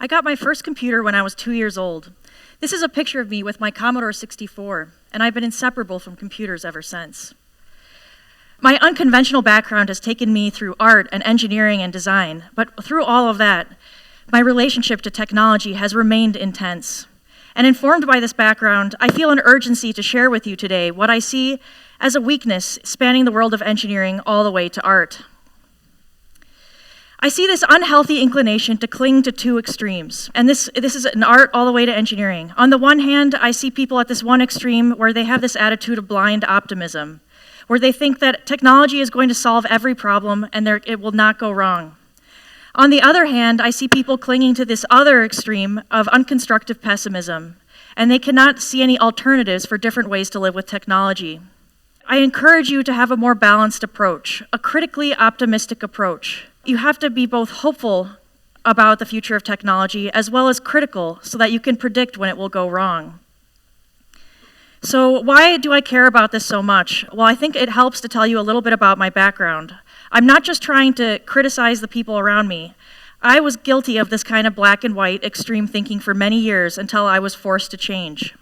I got my first computer when I was 2 years old. This is a picture of me with my Commodore 64, and I've been inseparable from computers ever since. My unconventional background has taken me through art and engineering and design, but through all of that, my relationship to technology has remained intense. And informed by this background, I feel an urgency to share with you today what I see as a weakness spanning the world of engineering all the way to art. I see this unhealthy inclination to cling to two extremes, and this is in art all the way to engineering. On the one hand, I see people at this one extreme where they have this attitude of blind optimism, where they think that technology is going to solve every problem and it will not go wrong. On the other hand, I see people clinging to this other extreme of unconstructive pessimism, and they cannot see any alternatives for different ways to live with technology. I encourage you to have a more balanced approach, a critically optimistic approach. You have to be both hopeful about the future of technology as well as critical so that you can predict when it will go wrong. So why do I care about this so much? Well, I think it helps to tell you a little bit about my background. I'm not just trying to criticize the people around me. I was guilty of this kind of black and white extreme thinking for many years until I was forced to change.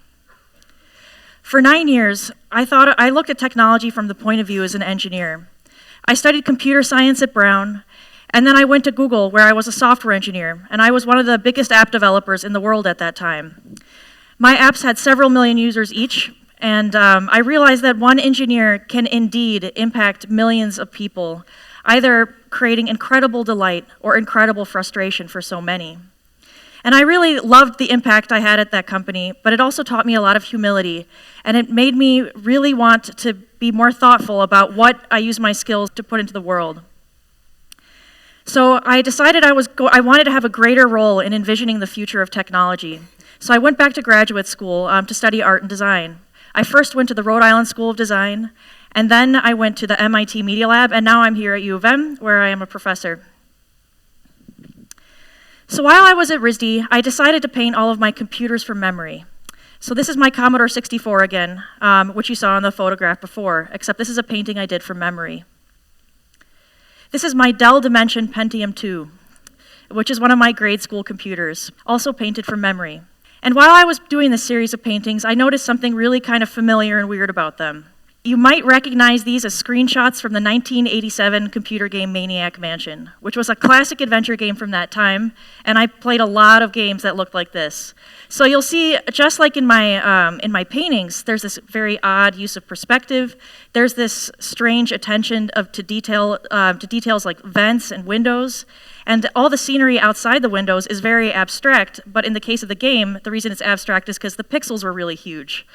For 9 years, I looked at technology from the point of view as an engineer. I studied computer science at Brown, and then I went to Google, where I was a software engineer, and I was one of the biggest app developers in the world at that time. My apps had several million users each, and I realized that one engineer can indeed impact millions of people, either creating incredible delight or incredible frustration for so many. And I really loved the impact I had at that company, but it also taught me a lot of humility, and it made me really want to be more thoughtful about what I use my skills to put into the world. So I decided I wanted to have a greater role in envisioning the future of technology. So I went back to graduate school to study art and design. I first went to the Rhode Island School of Design, and then I went to the MIT Media Lab, and now I'm here at U of M, where I am a professor. So while I was at RISD, I decided to paint all of my computers from memory. So this is my Commodore 64 again, which you saw in the photograph before, except this is a painting I did from memory. This is my Dell Dimension Pentium 2, which is one of my grade school computers, also painted from memory. And while I was doing this series of paintings, I noticed something really kind of familiar and weird about them. You might recognize these as screenshots from the 1987 computer game Maniac Mansion, which was a classic adventure game from that time, and I played a lot of games that looked like this. So you'll see, just like in my paintings, there's this very odd use of perspective. There's this strange attention to details like vents and windows, and all the scenery outside the windows is very abstract, but in the case of the game, the reason it's abstract is because the pixels were really huge.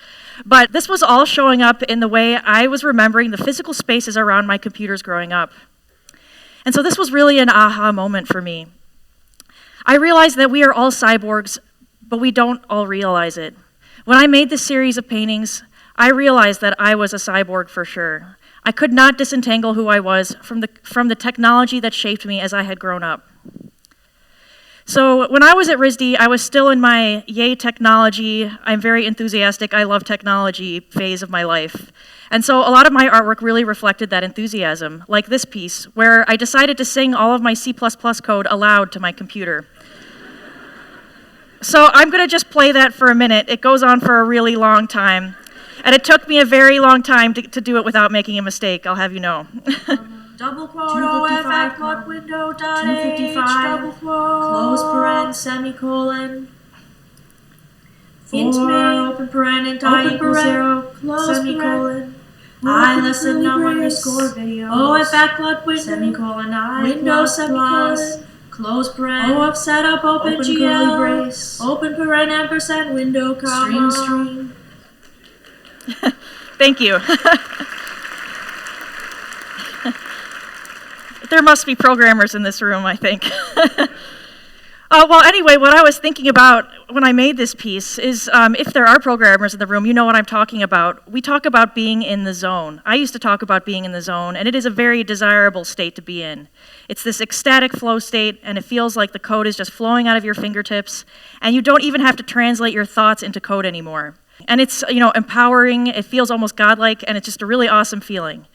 But this was all showing up in the way I was remembering the physical spaces around my computers growing up. And so this was really an aha moment for me. I realized that we are all cyborgs, but we don't all realize it. When I made this series of paintings, I realized that I was a cyborg for sure. I could not disentangle who I was from the technology that shaped me as I had grown up. So when I was at RISD, I was still in my yay technology, I'm very enthusiastic, I love technology phase of my life. And so a lot of my artwork really reflected that enthusiasm, like this piece, where I decided to sing all of my C++ code aloud to my computer. So I'm going to just play that for a minute. It goes on for a really long time. And it took me a very long time to do it without making a mistake, I'll have you know. Double quote, OFF, quote, window, dot H, double quote, close paren, semicolon, int main, open paren, int I equals 0, close semicolon, I less than number underscore video, OFF, quote, window, semicolon, I window, semicolon, close paren, OF setup, open GL, brace, open paren, ampersand, window, comma, string. Thank you. There must be programmers in this room, I think. Well, anyway, what I was thinking about when I made this piece is if there are programmers in the room, you know what I'm talking about. We talk about being in the zone. I used to talk about being in the zone, and it is a very desirable state to be in. It's this ecstatic flow state, and it feels like the code is just flowing out of your fingertips, and you don't even have to translate your thoughts into code anymore. And it's, empowering, it feels almost godlike, and it's just a really awesome feeling.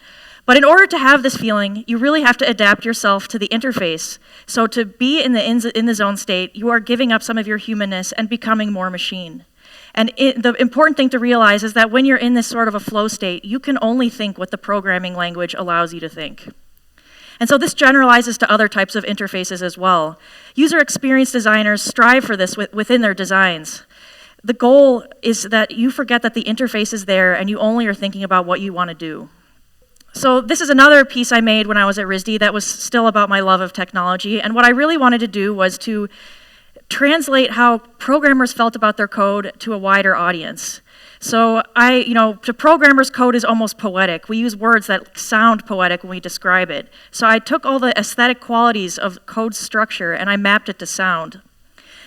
But in order to have this feeling, you really have to adapt yourself to the interface. So to be in the zone state, you are giving up some of your humanness and becoming more machine. And the important thing to realize is that when you're in this sort of a flow state, you can only think what the programming language allows you to think. And so this generalizes to other types of interfaces as well. User experience designers strive for this within their designs. The goal is that you forget that the interface is there and you only are thinking about what you want to do. So this is another piece I made when I was at RISD that was still about my love of technology. And what I really wanted to do was to translate how programmers felt about their code to a wider audience. So to programmers, code is almost poetic. We use words that sound poetic when we describe it. So I took all the aesthetic qualities of code structure and I mapped it to sound.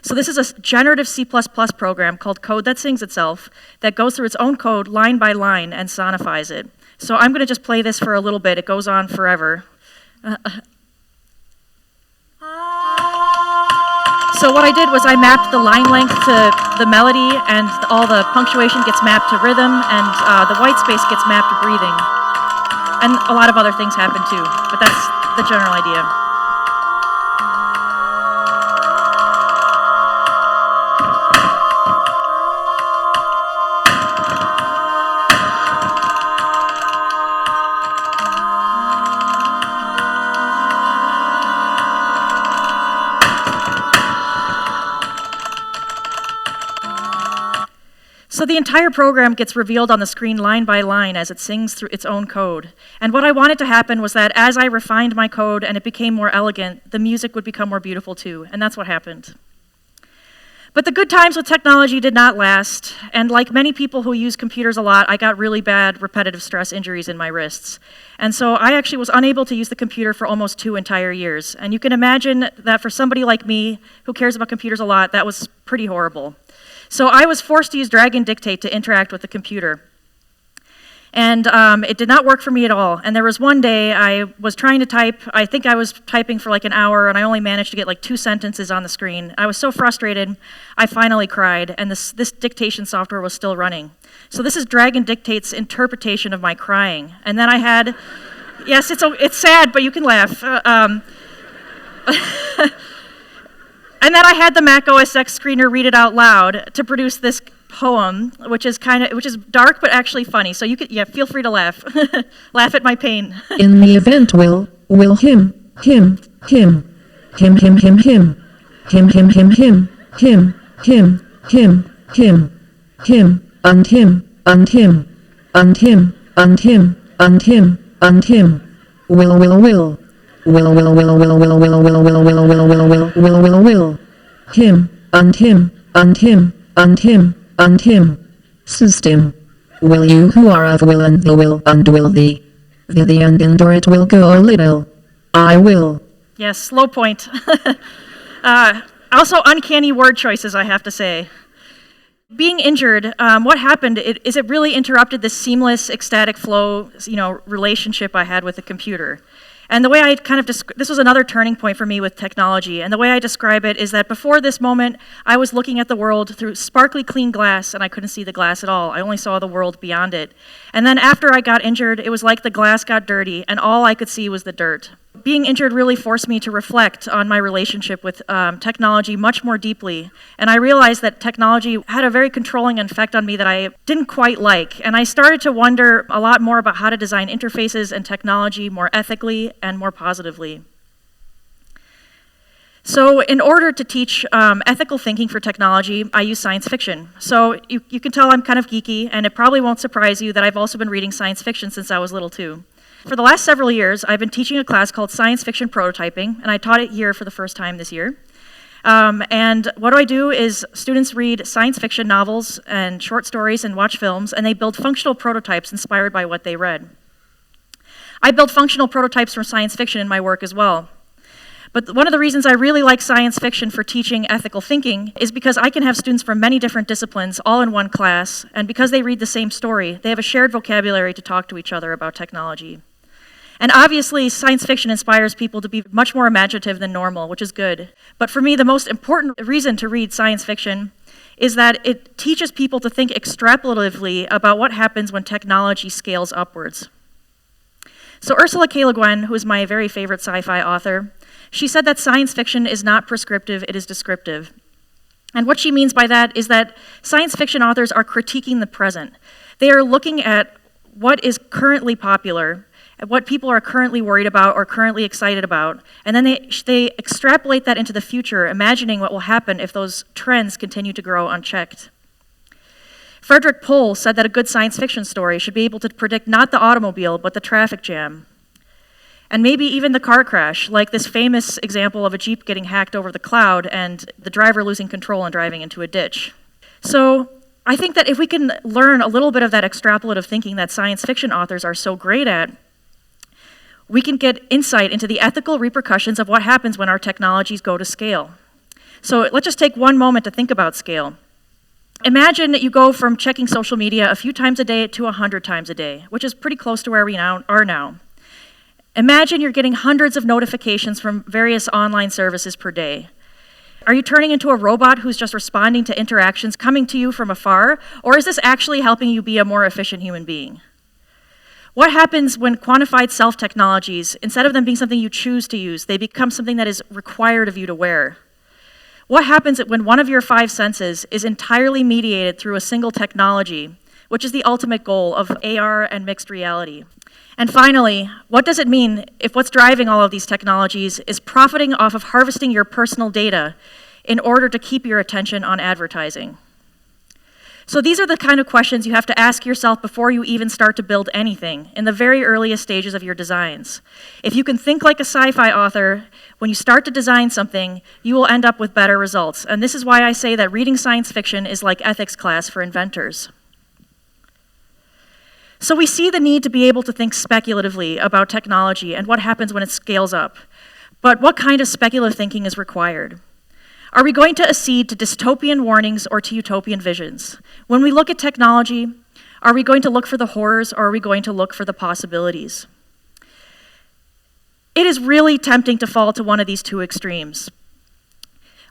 So this is a generative C++ program called Code That Sings Itself that goes through its own code line by line and sonifies it. So I'm going to just play this for a little bit. It goes on forever. So what I did was I mapped the line length to the melody, and all the punctuation gets mapped to rhythm, and the white space gets mapped to breathing. And a lot of other things happen too, but that's the general idea. So the entire program gets revealed on the screen line by line as it sings through its own code. And what I wanted to happen was that as I refined my code and it became more elegant, the music would become more beautiful too, and that's what happened. But the good times with technology did not last, and like many people who use computers a lot, I got really bad repetitive stress injuries in my wrists. And so I actually was unable to use the computer for almost 2 entire years. And you can imagine that for somebody like me who cares about computers a lot, that was pretty horrible. So I was forced to use drag and dictate to interact with the computer. And it did not work for me at all. And there was one day I was trying to type. I think I was typing for like an hour, and I only managed to get like 2 sentences on the screen. I was so frustrated, I finally cried, and this dictation software was still running. So this is drag and dictate's interpretation of my crying. And then I had, yes, it's sad, but you can laugh. And then I had the Mac OS X screener read it out loud to produce this poem, which is dark but actually funny. So you could, feel free to laugh, laugh at my pain. In the event, will him, and him, will. Will him and him system. Will you who are of will and the will the end or it will go a little. I will. Yes, low point. Also uncanny word choices, I have to say. Being injured, what happened is it really interrupted this seamless ecstatic flow, relationship I had with the computer. And the way I this was another turning point for me with technology, and the way I describe it is that before this moment, I was looking at the world through sparkly clean glass, and I couldn't see the glass at all. I only saw the world beyond it. And then after I got injured, it was like the glass got dirty, and all I could see was the dirt. Being injured really forced me to reflect on my relationship with technology much more deeply, and I realized that technology had a very controlling effect on me that I didn't quite like, and I started to wonder a lot more about how to design interfaces and technology more ethically and more positively. So in order to teach ethical thinking for technology, I use science fiction. So you can tell I'm kind of geeky, and it probably won't surprise you that I've also been reading science fiction since I was little too. For the last several years, I've been teaching a class called Science Fiction Prototyping, and I taught it here for the first time this year. And what I do is students read science fiction novels and short stories and watch films, and they build functional prototypes inspired by what they read. I build functional prototypes for science fiction in my work as well. But one of the reasons I really like science fiction for teaching ethical thinking is because I can have students from many different disciplines all in one class, and because they read the same story, they have a shared vocabulary to talk to each other about technology. And obviously, science fiction inspires people to be much more imaginative than normal, which is good. But for me, the most important reason to read science fiction is that it teaches people to think extrapolatively about what happens when technology scales upwards. So Ursula K. Le Guin, who is my very favorite sci-fi author, she said that science fiction is not prescriptive, it is descriptive. And what she means by that is that science fiction authors are critiquing the present. They are looking at what is currently popular, at what people are currently worried about or currently excited about, and then they extrapolate that into the future, imagining what will happen if those trends continue to grow unchecked. Frederick Pohl said that a good science fiction story should be able to predict not the automobile, but the traffic jam. And maybe even the car crash, like this famous example of a Jeep getting hacked over the cloud and the driver losing control and driving into a ditch. So I think that if we can learn a little bit of that extrapolative thinking that science fiction authors are so great at, we can get insight into the ethical repercussions of what happens when our technologies go to scale. So let's just take one moment to think about scale. Imagine that you go from checking social media a few times a day to 100 times a day, which is pretty close to where we are now. Imagine you're getting hundreds of notifications from various online services per day. Are you turning into a robot who's just responding to interactions coming to you from afar, or is this actually helping you be a more efficient human being? What happens when quantified self-technologies, instead of them being something you choose to use, they become something that is required of you to wear? What happens when one of your 5 senses is entirely mediated through a single technology, which is the ultimate goal of AR and mixed reality? And finally, what does it mean if what's driving all of these technologies is profiting off of harvesting your personal data in order to keep your attention on advertising? So these are the kind of questions you have to ask yourself before you even start to build anything, in the very earliest stages of your designs. If you can think like a sci-fi author, when you start to design something, you will end up with better results. And this is why I say that reading science fiction is like ethics class for inventors. So we see the need to be able to think speculatively about technology and what happens when it scales up. But what kind of speculative thinking is required? Are we going to accede to dystopian warnings or to utopian visions? When we look at technology, are we going to look for the horrors or are we going to look for the possibilities? It is really tempting to fall to one of these two extremes.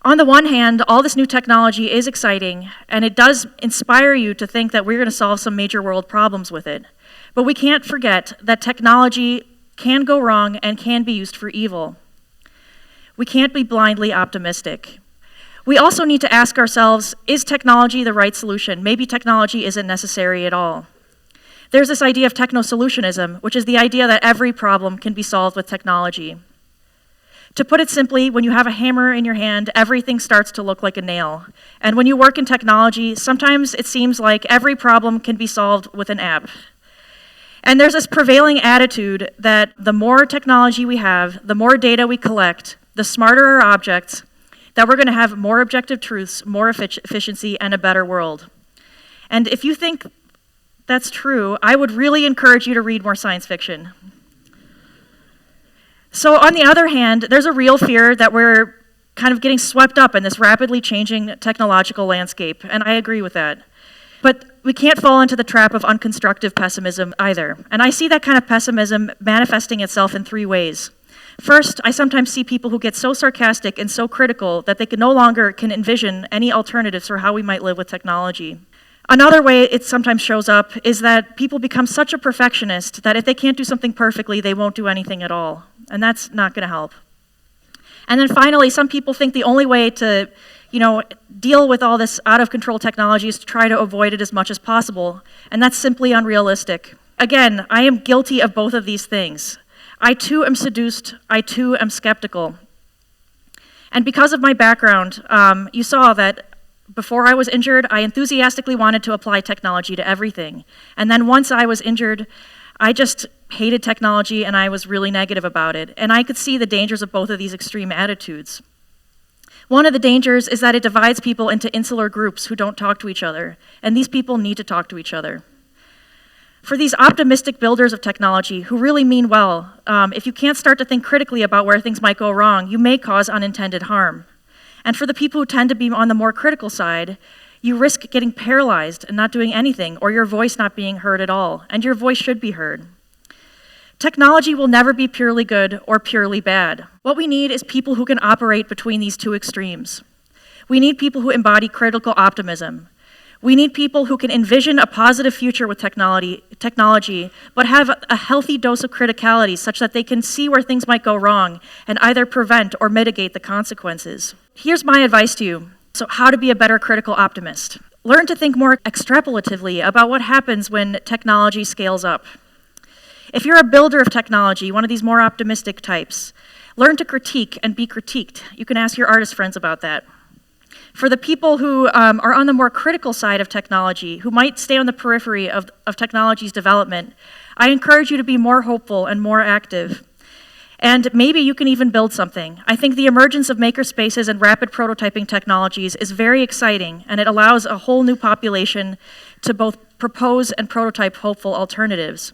On the one hand, all this new technology is exciting, and it does inspire you to think that we're going to solve some major world problems with it. But we can't forget that technology can go wrong and can be used for evil. We can't be blindly optimistic. We also need to ask ourselves, is technology the right solution? Maybe technology isn't necessary at all. There's this idea of techno-solutionism, which is the idea that every problem can be solved with technology. To put it simply, when you have a hammer in your hand, everything starts to look like a nail. And when you work in technology, sometimes it seems like every problem can be solved with an app. And there's this prevailing attitude that the more technology we have, the more data we collect, the smarter our objects, that we're going to have more objective truths, more efficiency, and a better world. And if you think that's true, I would really encourage you to read more science fiction. So on the other hand, there's a real fear that we're kind of getting swept up in this rapidly changing technological landscape, and I agree with that. But we can't fall into the trap of unconstructive pessimism either. And I see that kind of pessimism manifesting itself in 3 ways. First, I sometimes see people who get so sarcastic and so critical that they no longer can envision any alternatives for how we might live with technology. Another way it sometimes shows up is that people become such a perfectionist that if they can't do something perfectly, they won't do anything at all. And that's not going to help. And then finally, some people think the only way to, deal with all this out-of-control technology is to try to avoid it as much as possible. And that's simply unrealistic. Again, I am guilty of both of these things. I too am seduced. I too am skeptical. And because of my background, you saw that before I was injured, I enthusiastically wanted to apply technology to everything. And then once I was injured, I just hated technology and I was really negative about it. And I could see the dangers of both of these extreme attitudes. One of the dangers is that it divides people into insular groups who don't talk to each other. And these people need to talk to each other. For these optimistic builders of technology who really mean well, if you can't start to think critically about where things might go wrong, you may cause unintended harm. And for the people who tend to be on the more critical side, you risk getting paralyzed and not doing anything, or your voice not being heard at all, and your voice should be heard. Technology will never be purely good or purely bad. What we need is people who can operate between these two extremes. We need people who embody critical optimism. We need people who can envision a positive future with technology, but have a healthy dose of criticality such that they can see where things might go wrong and either prevent or mitigate the consequences. Here's my advice to you. So, how to be a better critical optimist. Learn to think more extrapolatively about what happens when technology scales up. If you're a builder of technology, one of these more optimistic types, learn to critique and be critiqued. You can ask your artist friends about that. For the people who are on the more critical side of technology, who might stay on the periphery of technology's development, I encourage you to be more hopeful and more active. And maybe you can even build something. I think the emergence of makerspaces and rapid prototyping technologies is very exciting, and it allows a whole new population to both propose and prototype hopeful alternatives.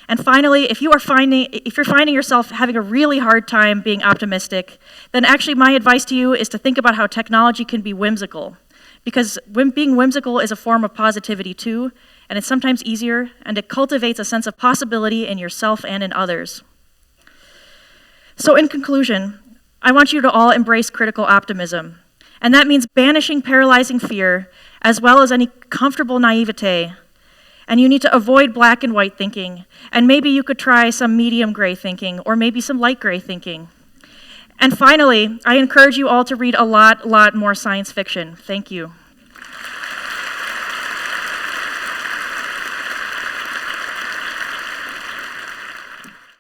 And finally, if you're finding yourself having a really hard time being optimistic, then actually my advice to you is to think about how technology can be whimsical. Because being whimsical is a form of positivity too, and it's sometimes easier, and it cultivates a sense of possibility in yourself and in others. So in conclusion, I want you to all embrace critical optimism. And that means banishing paralyzing fear, as well as any comfortable naivete. And you need to avoid black and white thinking. And maybe you could try some medium gray thinking, or maybe some light gray thinking. And finally, I encourage you all to read a lot more science fiction. Thank you.